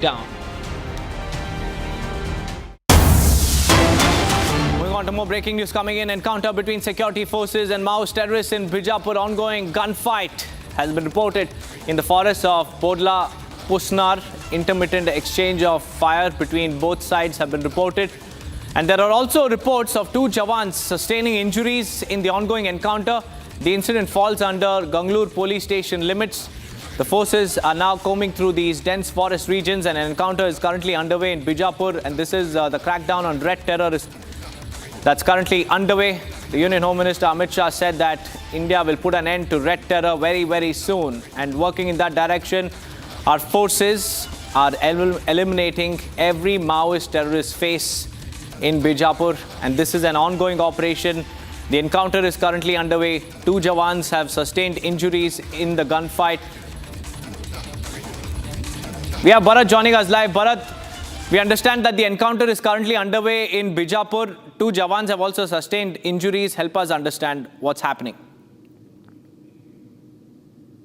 down. Moving on to more breaking news coming in. Encounter between security forces and Maoist terrorists in Bijapur. Ongoing gunfight has been reported in the forest of Bodla Pusnar. Intermittent exchange of fire between both sides have been reported. And there are also reports of two Jawans sustaining injuries in the ongoing encounter. The incident falls under Ganglur police station limits. The forces are now combing through these dense forest regions, and an encounter is currently underway in Bijapur, and this is the crackdown on red terrorists that's currently underway. The Union Home Minister Amit Shah said that India will put an end to red terror very, very soon, and working in that direction, our forces are eliminating every Maoist terrorist face in Bijapur, and this is an ongoing operation. The encounter is currently underway. Two Jawans have sustained injuries in the gunfight. We have Bharat joining us live. Bharat, we understand that the encounter is currently underway in Bijapur. Two Jawans have also sustained injuries. Help us understand what's happening.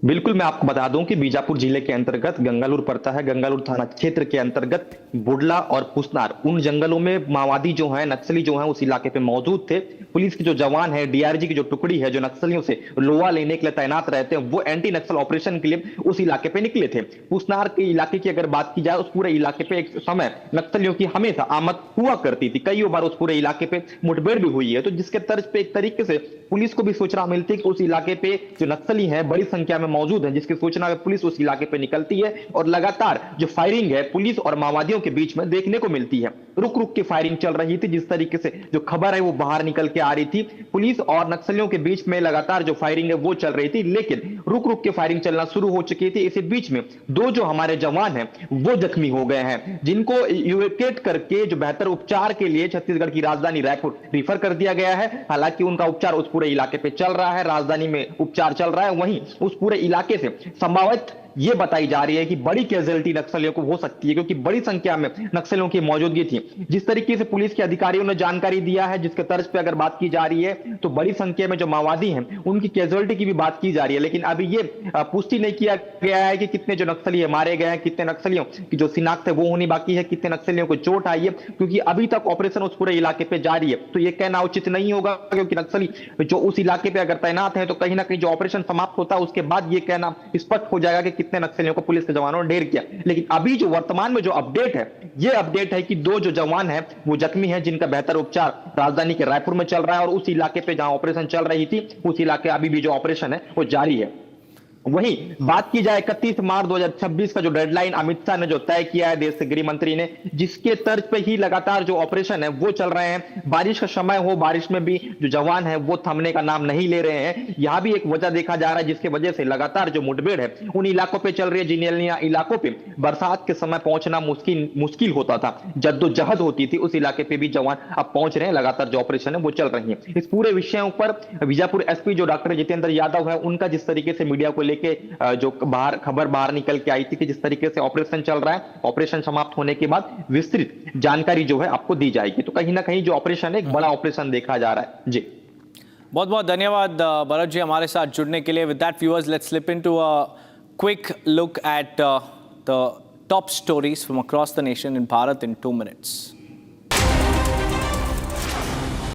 बिल्कुल, मैं आपको बता दूं कि बीजापुर जिले के अंतर्गत गंगालूर पड़ता है। गंगालूर थाना क्षेत्र के अंतर्गत बुडला और पुसनार, उन जंगलों में माओवादी जो हैं, नक्सली जो हैं, उस इलाके पे मौजूद थे। पुलिस के जो जवान है, डीआरजी की जो टुकड़ी है, जो नक्सलियों से लोहा लेने के लिए तैनात रहते हैं, वो एंटी नक्सल ऑपरेशन के लिए उस इलाके पे निकले थे। पुसनार के इलाके की अगर बात की जाए, उस पूरे इलाके पे एक समय नक्सलियों की हमेशा आमद हुआ करती थी। कई बार उस पूरे इलाके पे मुठभेड़ भी हुई है, तो जिसके तर्ज पे एक तरीके से पुलिस को भी सूचना मिलती है कि उस इलाके पे जो नक्सली है बड़ी संख्या में मौजूद है, जिसकी सूचना में पुलिस उस इलाके पे निकलती है और लगातार जो फायरिंग है पुलिस और माओवादियों के बीच में देखने को मिलती है। रुक रुक के फायरिंग चल रही थी। जिस तरीके से जो खबर है वो बाहर निकल के आ रही थी, पुलिस और नक्सलियों के बीच में लगातार जो फायरिंग है वो चल रही थी, लेकिन रुक रुक के फायरिंग चलना शुरू हो चुकी थी। इसी बीच में दो जो हमारे जवान हैं वो जख्मी हो गए हैं, जिनको इवैक्यूएट करके जो बेहतर उपचार के लिए छत्तीसगढ़ की राजधानी रायपुर रिफर कर दिया गया है। हालांकि उनका उपचार उस पूरे इलाके पे चल रहा है, राजधानी में उपचार चल रहा है। वहीं उस पूरे इलाके से संभावित ये बताई जा रही है कि बड़ी कैजुअलिटी नक्सलियों को हो सकती है, क्योंकि बड़ी संख्या में नक्सलियों की मौजूदगी थी। जिस तरीके से पुलिस के अधिकारियों ने जानकारी दिया है, जिसके तर्ज पे अगर बात की जा रही है, तो बड़ी संख्या में जो माओवादी हैं उनकी कैजुअलिटी की भी बात की जा रही है। लेकिन अभी ये पुष्टि नहीं किया गया है कि कितने जो नक्सली मारे गए हैं, कितने नक्सलियों की जो शिनाख्त है वो होनी बाकी है, कितने नक्सलियों को चोट आई है, क्योंकि अभी तक ऑपरेशन उस पूरे इलाके पे जारी है। तो ये कहना उचित नहीं होगा, क्योंकि नक्सली जो उस इलाके पे अगर तैनात है तो कहीं ना कहीं जो ऑपरेशन समाप्त होता है उसके बाद ये कहना स्पष्ट हो जाएगा कि कितने नक्सलियों को पुलिस के जवानों ने ढेर किया। लेकिन अभी जो वर्तमान में जो अपडेट है, ये अपडेट है कि दो जो जवान हैं वो जख्मी हैं, जिनका बेहतर उपचार राजधानी के रायपुर में चल रहा है, और उस इलाके पे जहां ऑपरेशन चल रही थी उस इलाके अभी भी जो ऑपरेशन है वो जारी है। वहीं बात की जाए 31 मार्च 2026 का जो डेडलाइन अमित शाह ने जो तय किया है देश के गृह मंत्री ने, जिसके तर्ज पे ही लगातार जो ऑपरेशन है वो चल रहे हैं। बारिश का समय हो, बारिश में भी जो जवान है वो थमने का नाम नहीं ले रहे हैं। यहां भी एक वजह देखा जा रहा है, जिसकी वजह से लगातार जो मुठभेड़ है उन इलाकों पे चल रही है, जिन इलाकों पे बरसात के समय पहुंचना मुश्किल होता था, जद्दोजहद होती थी, उस इलाके पे भी जवान अब पहुंच रहे हैं। लगातार जो ऑपरेशन है वो चल रही है। इस पूरे विषयों पर बीजापुर एसपी जो डॉक्टर जितेंद्र यादव है, उनका जिस तरीके से मीडिया को के जो खबर बाहर निकल के आई थी कि जिस तरीके से ऑपरेशन चल रहा है, ऑपरेशन समाप्त होने के बाद विस्तृत जानकारी जो है आपको दी जाएगी। तो कहीं ना कहीं जो ऑपरेशन है एक बड़ा ऑपरेशन देखा जा रहा है। जी, बहुत बहुत धन्यवाद भरत जी हमारे साथ जुड़ने के लिए। With that viewers, let's slip into a quick look at the top stories from across the nation in Bharat in 2 minutes.